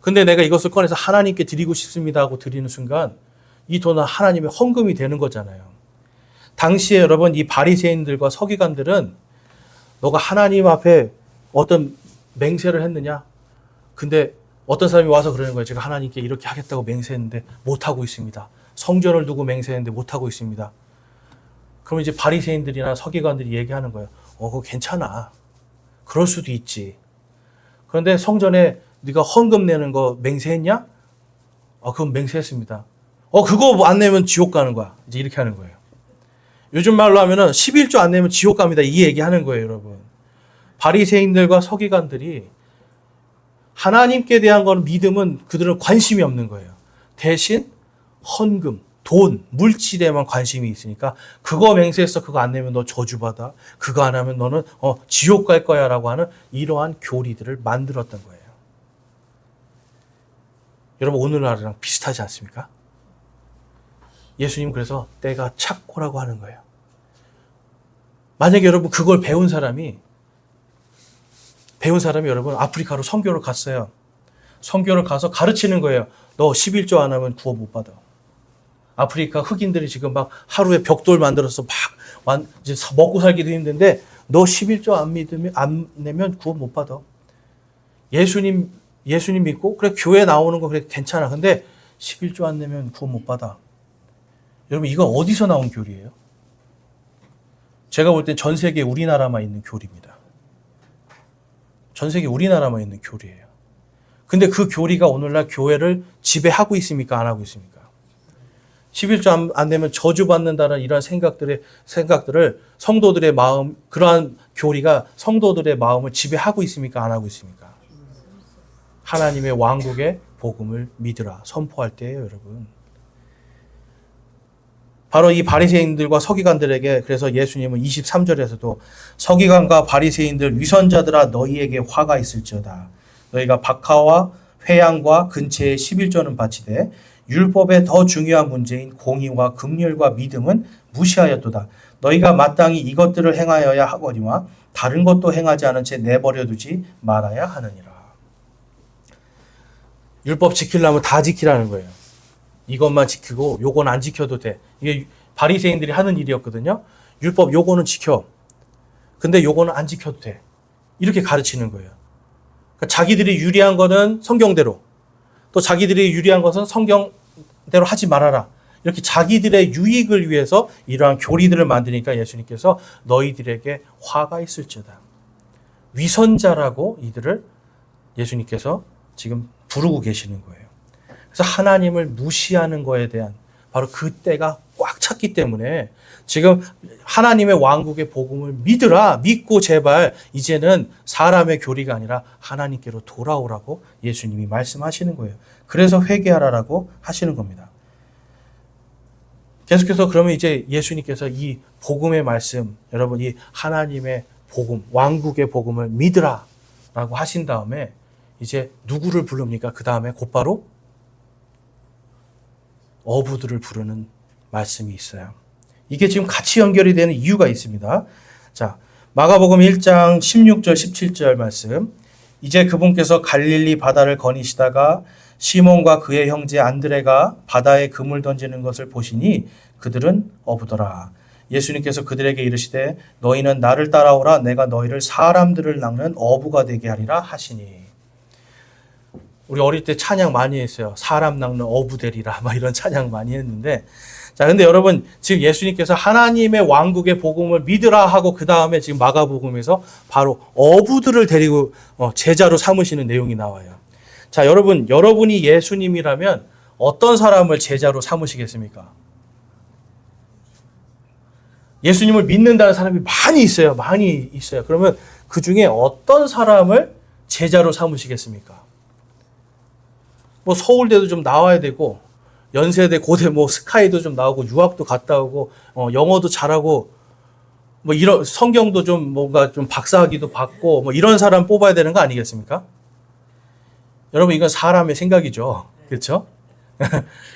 근데 내가 이것을 꺼내서 하나님께 드리고 싶습니다 하고 드리는 순간 이 돈은 하나님의 헌금이 되는 거잖아요. 당시에 여러분 이 바리새인들과 서기관들은 너가 하나님 앞에 어떤 맹세를 했느냐? 근데 어떤 사람이 와서 그러는 거예요. 제가 하나님께 이렇게 하겠다고 맹세했는데 못하고 있습니다. 성전을 두고 맹세했는데 못하고 있습니다. 그럼 이제 바리새인들이나 서기관들이 얘기하는 거예요. 그거 괜찮아. 그럴 수도 있지. 그런데 성전에 네가 헌금 내는 거 맹세했냐? 그럼 맹세했습니다. 그거 안 내면 지옥 가는 거야. 이제 이렇게 하는 거예요. 요즘 말로 하면은 11조 안 내면 지옥 갑니다. 이 얘기하는 거예요, 여러분. 바리새인들과 서기관들이 하나님께 대한 건 믿음은 그들은 관심이 없는 거예요. 대신 헌금, 돈, 물질에만 관심이 있으니까 그거 맹세했어. 그거 안 내면 너 저주받아. 그거 안 하면 너는 지옥 갈 거야 라고 하는 이러한 교리들을 만들었던 거예요. 여러분 오늘날이랑 비슷하지 않습니까? 예수님 그래서 때가 찼고라고 하는 거예요. 만약에 여러분 그걸 배운 사람이 여러분 아프리카로 선교를 갔어요. 선교를 가서 가르치는 거예요. 너 11조 안 하면 구원 못 받아. 아프리카 흑인들이 지금 막 하루에 벽돌 만들어서 막 이제 먹고 살기도 힘든데 너 11조 안 내면 구원 못 받아. 예수님 믿고 그래 교회 나오는 거 그래 괜찮아. 근데 11조 안 내면 구원 못 받아. 여러분 이거 어디서 나온 교리예요? 제가 볼 땐 전 세계 우리나라만 있는 교리입니다. 전 세계 우리나라만 있는 교리예요. 근데 그 교리가 오늘날 교회를 지배하고 있습니까? 안 하고 있습니까? 11조 안 내면 저주받는다는 이러한 생각들을 성도들의 마음, 그러한 교리가 성도들의 마음을 지배하고 있습니까? 안 하고 있습니까? 하나님의 왕국의 복음을 믿으라 선포할 때예요, 여러분. 바로 이 바리새인들과 서기관들에게 그래서 예수님은 23절에서도 서기관과 바리새인들 위선자들아 너희에게 화가 있을지어다. 너희가 박하와 회양과 근처에 11조는 바치되 율법의 더 중요한 문제인 공의와 긍휼과 믿음은 무시하였도다. 너희가 마땅히 이것들을 행하여야 하거니와 다른 것도 행하지 않은 채 내버려 두지 말아야 하느니라. 율법 지키려면 다 지키라는 거예요. 이것만 지키고 요건 안 지켜도 돼. 이게 바리새인들이 하는 일이었거든요. 율법 요거는 지켜. 근데 요거는 안 지켜도 돼. 이렇게 가르치는 거예요. 그러니까 자기들이 유리한 거는 성경대로, 또 자기들이 유리한 것은 성경대로 하지 말아라. 이렇게 자기들의 유익을 위해서 이러한 교리들을 만드니까 예수님께서 너희들에게 화가 있을지어다. 위선자라고 이들을 예수님께서 지금 부르고 계시는 거예요. 그래서 하나님을 무시하는 거에 대한 바로 그 때가 꽉 찼기 때문에 지금 하나님의 왕국의 복음을 믿으라. 믿고 제발 이제는 사람의 교리가 아니라 하나님께로 돌아오라고 예수님이 말씀하시는 거예요. 그래서 회개하라라고 하시는 겁니다. 계속해서 그러면 이제 예수님께서 이 복음의 말씀, 여러분 이 하나님의 복음, 왕국의 복음을 믿으라 라고 하신 다음에 이제 누구를 부릅니까? 그 다음에 곧바로 어부들을 부르는 말씀이 있어요. 이게 지금 같이 연결이 되는 이유가 있습니다. 자, 마가복음 1장 16절 17절 말씀. 이제 그분께서 갈릴리 바다를 거니시다가 시몬과 그의 형제 안드레가 바다에 그물 던지는 것을 보시니 그들은 어부더라. 예수님께서 그들에게 이르시되 너희는 나를 따라오라. 내가 너희를 사람들을 낚는 어부가 되게 하리라 하시니. 우리 어릴 때 찬양 많이 했어요. 사람 낚는 어부 되리라. 막 이런 찬양 많이 했는데, 자, 근데 여러분 지금 예수님께서 하나님의 왕국의 복음을 믿으라 하고 그 다음에 지금 마가복음에서 바로 어부들을 데리고 제자로 삼으시는 내용이 나와요. 자, 여러분이 예수님이라면 어떤 사람을 제자로 삼으시겠습니까? 예수님을 믿는다는 사람이 많이 있어요. 많이 있어요. 그러면 그 중에 어떤 사람을 제자로 삼으시겠습니까? 뭐 서울대도 좀 나와야 되고 연세대, 고대, 뭐 스카이도 좀 나오고 유학도 갔다 오고 영어도 잘하고 뭐 이런 성경도 좀 뭔가 좀 박사학위도 받고 뭐 이런 사람 뽑아야 되는 거 아니겠습니까? 여러분 이건 사람의 생각이죠. 그렇죠?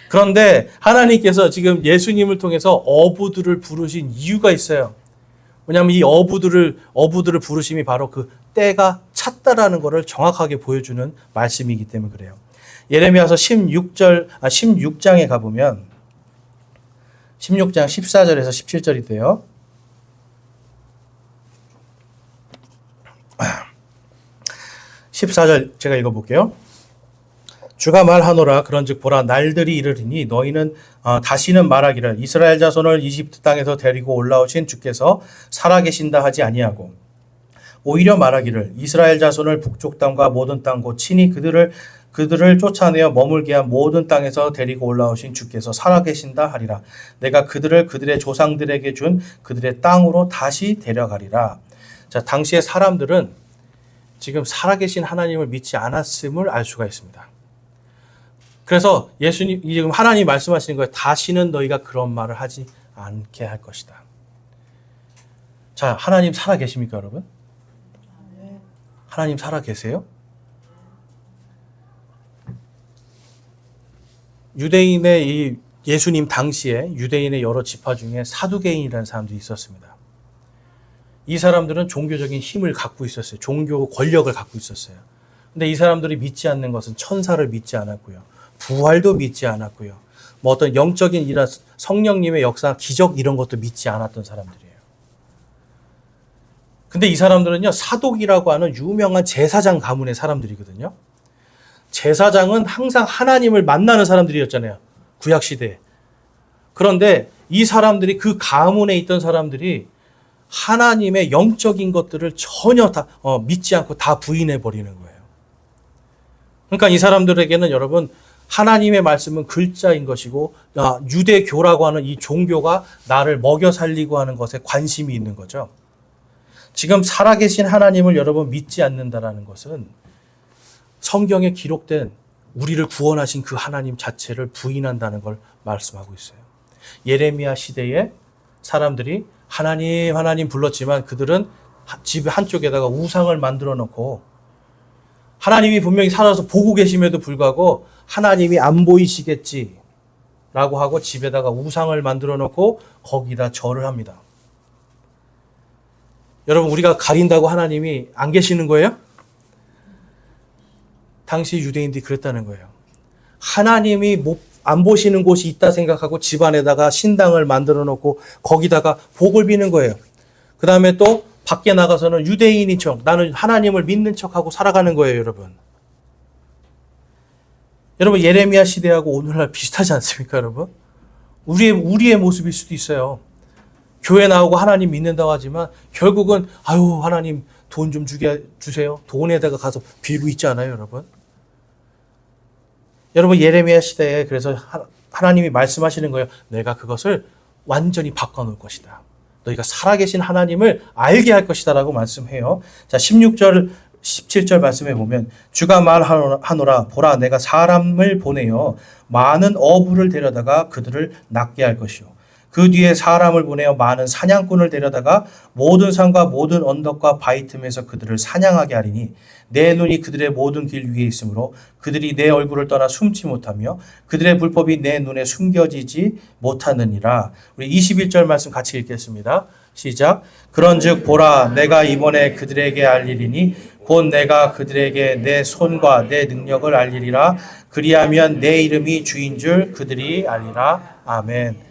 그런데 하나님께서 지금 예수님을 통해서 어부들을 부르신 이유가 있어요. 왜냐하면 이 어부들을 부르심이 바로 그 때가 찼다라는 것을 정확하게 보여주는 말씀이기 때문에 그래요. 예레미야서 16장에 가보면 16장 14절에서 17절이 돼요. 14절 제가 읽어볼게요. 주가 말하노라. 그런즉 보라 날들이 이르리니 너희는 다시는 말하기를 이스라엘 자손을 이집트 땅에서 데리고 올라오신 주께서 살아계신다 하지 아니하고 오히려 말하기를 이스라엘 자손을 북쪽 땅과 모든 땅 곧 친히 그들을 쫓아내어 머물게 한 모든 땅에서 데리고 올라오신 주께서 살아계신다 하리라. 내가 그들을 그들의 조상들에게 준 그들의 땅으로 다시 데려가리라. 자, 당시의 사람들은 지금 살아계신 하나님을 믿지 않았음을 알 수가 있습니다. 그래서 예수님, 지금 하나님이 말씀하시는 거예요. 다시는 너희가 그런 말을 하지 않게 할 것이다. 자, 하나님 살아계십니까, 여러분? 하나님 살아계세요? 유대인의 이 예수님 당시에 유대인의 여러 지파 중에 사두개인이라는 사람들이 있었습니다. 이 사람들은 종교적인 힘을 갖고 있었어요. 종교 권력을 갖고 있었어요. 근데 이 사람들이 믿지 않는 것은 천사를 믿지 않았고요. 부활도 믿지 않았고요. 뭐 어떤 영적인 이런 성령님의 역사, 기적 이런 것도 믿지 않았던 사람들이에요. 근데 이 사람들은요, 사독이라고 하는 유명한 제사장 가문의 사람들이거든요. 제사장은 항상 하나님을 만나는 사람들이었잖아요. 구약시대에. 그런데 이 사람들이 그 가문에 있던 사람들이 하나님의 영적인 것들을 전혀 다 믿지 않고 다 부인해 버리는 거예요. 그러니까 이 사람들에게는 여러분 하나님의 말씀은 글자인 것이고 유대교라고 하는 이 종교가 나를 먹여 살리고 하는 것에 관심이 있는 거죠. 지금 살아계신 하나님을 여러분 믿지 않는다라는 것은 성경에 기록된 우리를 구원하신 그 하나님 자체를 부인한다는 걸 말씀하고 있어요. 예레미야 시대에 사람들이 하나님 불렀지만 그들은 집 한쪽에다가 우상을 만들어 놓고 하나님이 분명히 살아서 보고 계심에도 불구하고 하나님이 안 보이시겠지 라고 하고 집에다가 우상을 만들어 놓고 거기다 절을 합니다. 여러분, 우리가 가린다고 하나님이 안 계시는 거예요? 당시 유대인들이 그랬다는 거예요. 하나님이 안 보시는 곳이 있다 생각하고 집안에다가 신당을 만들어 놓고 거기다가 복을 비는 거예요. 그 다음에 또 밖에 나가서는 유대인인 척, 나는 하나님을 믿는 척하고 살아가는 거예요, 여러분. 여러분, 예레미야 시대하고 오늘날 비슷하지 않습니까, 여러분? 우리의 모습일 수도 있어요. 교회 나오고 하나님 믿는다고 하지만 결국은 하나님 돈 좀 주세요. 돈에다가 가서 빌고 있지 않아요, 여러분? 여러분, 예레미야 시대에 그래서 하나님이 말씀하시는 거예요. 내가 그것을 완전히 바꿔놓을 것이다. 너희가 살아계신 하나님을 알게 할 것이다 라고 말씀해요. 자, 16절, 17절 말씀해 보면 주가 말하노라 보라 내가 사람을 보내어 많은 어부를 데려다가 그들을 낚게 할 것이요. 그 뒤에 사람을 보내어 많은 사냥꾼을 데려다가 모든 산과 모든 언덕과 바위 틈에서 그들을 사냥하게 하리니 내 눈이 그들의 모든 길 위에 있으므로 그들이 내 얼굴을 떠나 숨지 못하며 그들의 불법이 내 눈에 숨겨지지 못하느니라. 우리 21절 말씀 같이 읽겠습니다. 시작. 그런즉 보라 내가 이번에 그들에게 알리리니 곧 내가 그들에게 내 손과 내 능력을 알리리라. 그리하면 내 이름이 주인 줄 그들이 알리라. 아멘.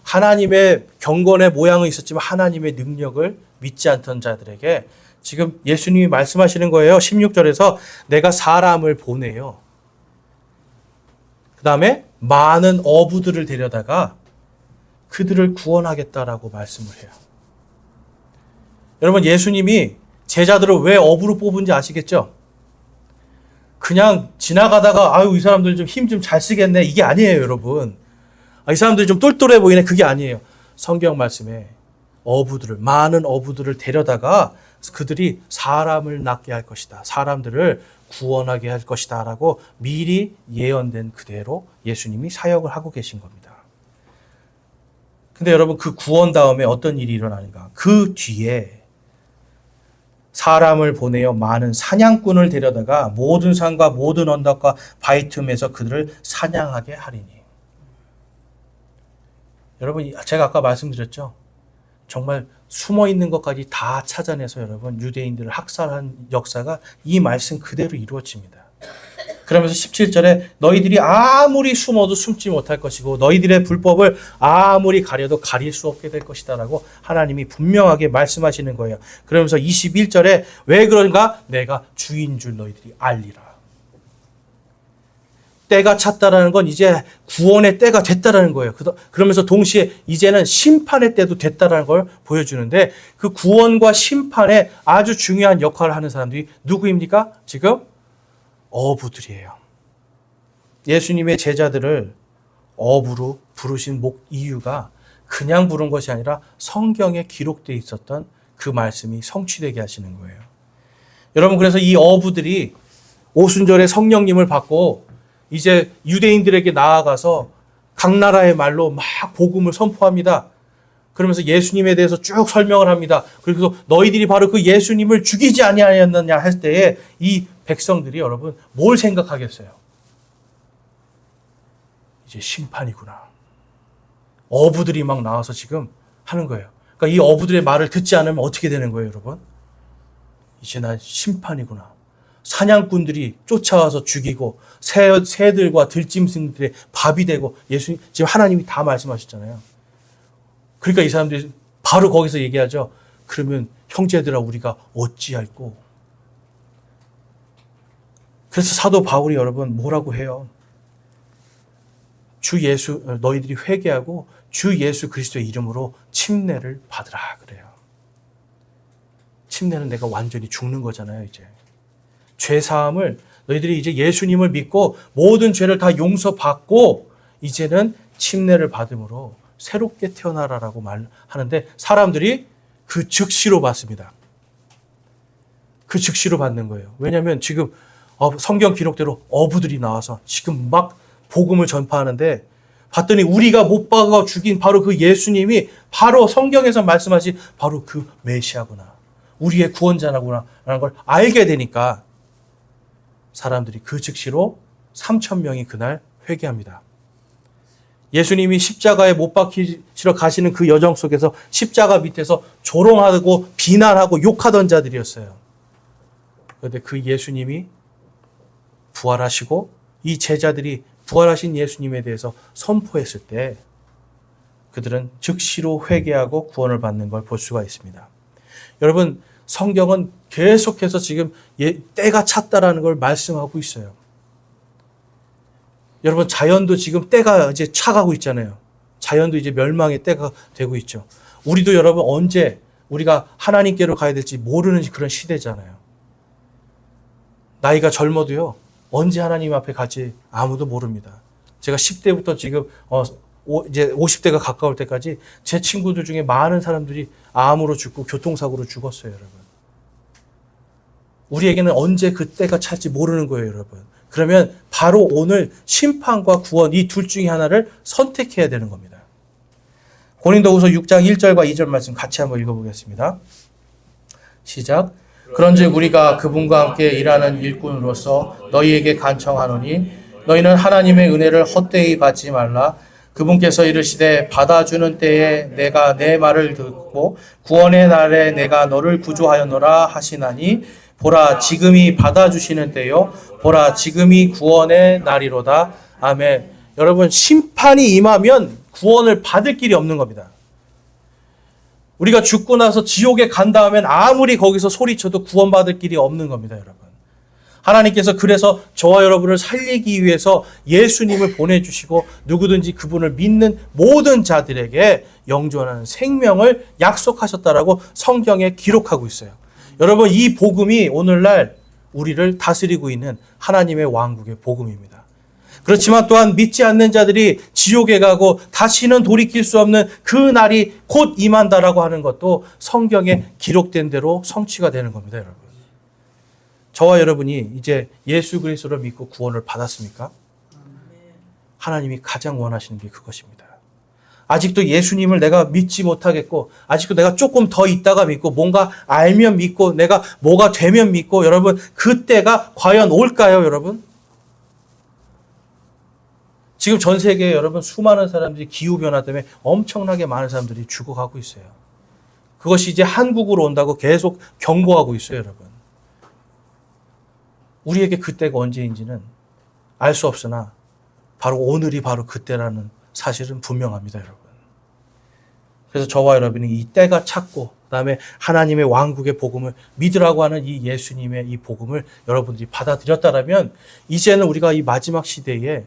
하나님의 경건의 모양은 있었지만 하나님의 능력을 믿지 않던 자들에게 지금 예수님이 말씀하시는 거예요. 16절에서 내가 사람을 보내요. 그 다음에 많은 어부들을 데려다가 그들을 구원하겠다라고 말씀을 해요. 여러분, 예수님이 제자들을 왜 어부로 뽑은지 아시겠죠? 그냥 지나가다가 이 사람들 좀 힘 좀 잘 쓰겠네 이게 아니에요, 여러분. 이 사람들이 좀 똘똘해 보이네 그게 아니에요. 성경 말씀에 많은 어부들을 데려다가 그들이 사람을 낫게 할 것이다. 사람들을 구원하게 할 것이다 라고 미리 예언된 그대로 예수님이 사역을 하고 계신 겁니다. 근데 여러분, 그 구원 다음에 어떤 일이 일어나는가? 그 뒤에 사람을 보내어 많은 사냥꾼을 데려다가 모든 산과 모든 언덕과 바위 틈에서 그들을 사냥하게 하리니. 여러분, 제가 아까 말씀드렸죠? 정말 숨어있는 것까지 다 찾아내서 여러분 유대인들을 학살한 역사가 이 말씀 그대로 이루어집니다. 그러면서 17절에 너희들이 아무리 숨어도 숨지 못할 것이고 너희들의 불법을 아무리 가려도 가릴 수 없게 될 것이다 라고 하나님이 분명하게 말씀하시는 거예요. 그러면서 21절에 왜 그런가? 내가 주인 줄 너희들이 알리라. 때가 찼다라는 건 이제 구원의 때가 됐다라는 거예요. 그러면서 동시에 이제는 심판의 때도 됐다라는 걸 보여주는데 그 구원과 심판에 아주 중요한 역할을 하는 사람들이 누구입니까? 지금 어부들이에요. 예수님의 제자들을 어부로 부르신 이유가 그냥 부른 것이 아니라 성경에 기록되어 있었던 그 말씀이 성취되게 하시는 거예요. 여러분, 그래서 이 어부들이 오순절에 성령님을 받고 이제 유대인들에게 나아가서 각 나라의 말로 막 복음을 선포합니다. 그러면서 예수님에 대해서 쭉 설명을 합니다. 그래서 너희들이 바로 그 예수님을 죽이지 아니하였느냐 할 때에 이 백성들이 여러분 뭘 생각하겠어요? 이제 심판이구나. 어부들이 막 나와서 지금 하는 거예요. 그러니까 이 어부들의 말을 듣지 않으면 어떻게 되는 거예요, 여러분? 이제 난 심판이구나. 사냥꾼들이 쫓아와서 죽이고 새들과 들짐승들의 밥이 되고 예수님 지금 하나님이 다 말씀하셨잖아요. 그러니까 이 사람들이 바로 거기서 얘기하죠. 그러면 형제들아 우리가 어찌할꼬? 그래서 사도 바울이 여러분 뭐라고 해요? 주 예수 너희들이 회개하고 주 예수 그리스도의 이름으로 침례를 받으라 그래요. 침례는 내가 완전히 죽는 거잖아요, 이제. 죄사함을 너희들이 이제 예수님을 믿고 모든 죄를 다 용서받고 이제는 침례를 받음으로 새롭게 태어나라라고 말하는데 사람들이 그 즉시로 받습니다. 그 즉시로 받는 거예요. 왜냐하면 지금 성경 기록대로 어부들이 나와서 지금 막 복음을 전파하는데 봤더니 우리가 못 박아 죽인 바로 그 예수님이 바로 성경에서 말씀하신 바로 그 메시아구나. 우리의 구원자구나 라는 걸 알게 되니까 사람들이 그 즉시로 3,000명이 그날 회개합니다. 예수님이 십자가에 못 박히시러 가시는 그 여정 속에서 십자가 밑에서 조롱하고 비난하고 욕하던 자들이었어요. 그런데 그 예수님이 부활하시고 이 제자들이 부활하신 예수님에 대해서 선포했을 때 그들은 즉시로 회개하고 구원을 받는 걸 볼 수가 있습니다. 여러분, 성경은 계속해서 지금 때가 찼다라는 걸 말씀하고 있어요. 여러분, 자연도 지금 때가 이제 차가고 있잖아요. 자연도 이제 멸망의 때가 되고 있죠. 우리도 여러분 언제 우리가 하나님께로 가야 될지 모르는 그런 시대잖아요. 나이가 젊어도요, 언제 하나님 앞에 갈지 아무도 모릅니다. 제가 10대부터 지금 이제 50대가 가까울 때까지 제 친구들 중에 많은 사람들이 암으로 죽고 교통사고로 죽었어요, 여러분. 우리에게는 언제 그 때가 찰지 모르는 거예요, 여러분. 그러면 바로 오늘 심판과 구원 이 둘 중에 하나를 선택해야 되는 겁니다. 고린도후서 6장 1절과 2절 말씀 같이 한번 읽어보겠습니다. 시작. 그런즉 우리가 그분과 함께 일하는 일꾼으로서 너희에게 간청하노니 너희는 하나님의 은혜를 헛되이 받지 말라. 그분께서 이르시되 받아주는 때에 내가 내 말을 듣고 구원의 날에 내가 너를 구조하였노라 하시나니 보라 지금이 받아주시는 때요 보라 지금이 구원의 날이로다. 아멘. 여러분, 심판이 임하면 구원을 받을 길이 없는 겁니다. 우리가 죽고 나서 지옥에 간다 하면 아무리 거기서 소리쳐도 구원받을 길이 없는 겁니다, 여러분. 하나님께서 그래서 저와 여러분을 살리기 위해서 예수님을 보내주시고 누구든지 그분을 믿는 모든 자들에게 영존하는 생명을 약속하셨다라고 성경에 기록하고 있어요. 여러분, 이 복음이 오늘날 우리를 다스리고 있는 하나님의 왕국의 복음입니다. 그렇지만 또한 믿지 않는 자들이 지옥에 가고 다시는 돌이킬 수 없는 그 날이 곧 임한다라고 하는 것도 성경에 기록된 대로 성취가 되는 겁니다, 여러분. 저와 여러분이 이제 예수 그리스도를 믿고 구원을 받았습니까? 하나님이 가장 원하시는 게 그것입니다. 아직도 예수님을 내가 믿지 못하겠고 아직도 내가 조금 더 있다가 믿고 뭔가 알면 믿고 내가 뭐가 되면 믿고 여러분 그때가 과연 올까요, 여러분? 지금 전 세계에 여러분 수많은 사람들이 기후변화 때문에 엄청나게 많은 사람들이 죽어가고 있어요. 그것이 이제 한국으로 온다고 계속 경고하고 있어요, 여러분. 우리에게 그때가 언제인지는 알 수 없으나 바로 오늘이 바로 그때라는 사실은 분명합니다, 여러분. 그래서 저와 여러분이 이 때가 찼고 그다음에 하나님의 왕국의 복음을 믿으라고 하는 이 예수님의 이 복음을 여러분들이 받아들였다라면 이제는 우리가 이 마지막 시대에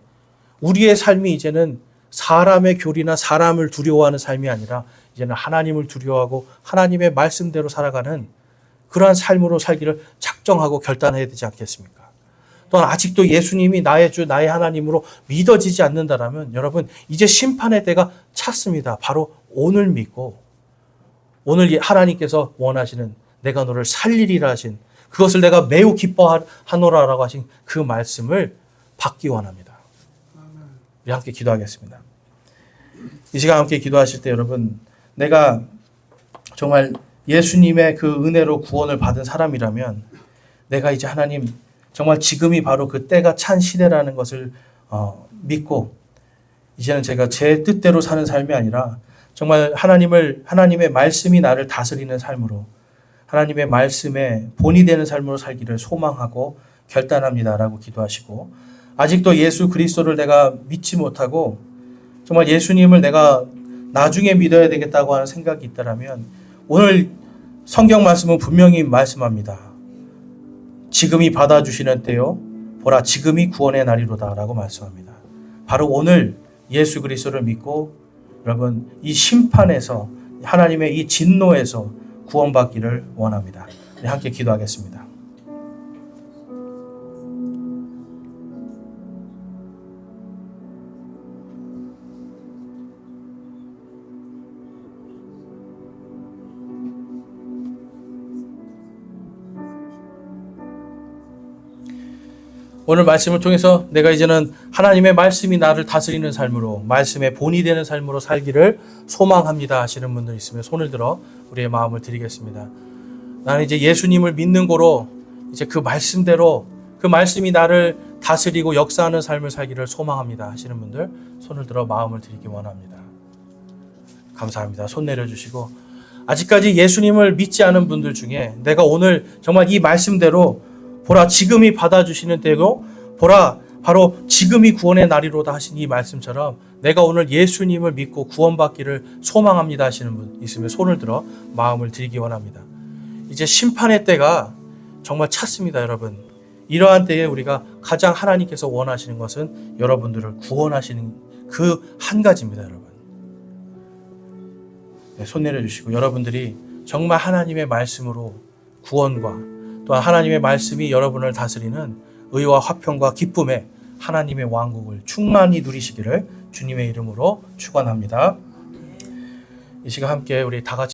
우리의 삶이 이제는 사람의 교리나 사람을 두려워하는 삶이 아니라 이제는 하나님을 두려워하고 하나님의 말씀대로 살아가는 그러한 삶으로 살기를 작정하고 결단해야 되지 않겠습니까? 또한 아직도 예수님이 나의 주, 나의 하나님으로 믿어지지 않는다라면 여러분 이제 심판의 때가 찼습니다. 바로 오늘 믿고 오늘 하나님께서 원하시는 내가 너를 살리리라 하신 그것을 내가 매우 기뻐하노라라고 하신 그 말씀을 받기 원합니다. 우리 함께 기도하겠습니다. 이 시간 함께 기도하실 때 여러분 내가 정말 예수님의 그 은혜로 구원을 받은 사람이라면 내가 이제 하나님 정말 지금이 바로 그 때가 찬 시대라는 것을 믿고 이제는 제가 제 뜻대로 사는 삶이 아니라 정말 하나님의 말씀이 나를 다스리는 삶으로 하나님의 말씀에 본이 되는 삶으로 살기를 소망하고 결단합니다라고 기도하시고 아직도 예수 그리스도를 내가 믿지 못하고 정말 예수님을 내가 나중에 믿어야 되겠다고 하는 생각이 있다라면 오늘 성경 말씀은 분명히 말씀합니다. 지금이 받아주시는 때요 보라 지금이 구원의 날이로다 라고 말씀합니다. 바로 오늘 예수 그리스도를 믿고 여러분 이 심판에서 하나님의 이 진노에서 구원받기를 원합니다. 네, 함께 기도하겠습니다. 오늘 말씀을 통해서 내가 이제는 하나님의 말씀이 나를 다스리는 삶으로, 말씀의 본이 되는 삶으로 살기를 소망합니다 하시는 분들 있으면 손을 들어 우리의 마음을 드리겠습니다. 나는 이제 예수님을 믿는 거로 이제 그 말씀대로 그 말씀이 나를 다스리고 역사하는 삶을 살기를 소망합니다 하시는 분들 손을 들어 마음을 드리기 원합니다. 감사합니다. 손 내려주시고, 아직까지 예수님을 믿지 않은 분들 중에 내가 오늘 정말 이 말씀대로 보라 지금이 받아주시는 때고 보라 바로 지금이 구원의 날이로다 하신 이 말씀처럼 내가 오늘 예수님을 믿고 구원받기를 소망합니다 하시는 분 있으면 손을 들어 마음을 드리기 원합니다. 이제 심판의 때가 정말 찼습니다, 여러분. 이러한 때에 우리가 가장 하나님께서 원하시는 것은 여러분들을 구원하시는 그 한 가지입니다, 여러분. 네, 손 내려주시고, 여러분들이 정말 하나님의 말씀으로 구원과 또한 하나님의 말씀이 여러분을 다스리는 의와 화평과 기쁨의 하나님의 왕국을 충만히 누리시기를 주님의 이름으로 축원합니다. 이 시간 함께 우리 다 같이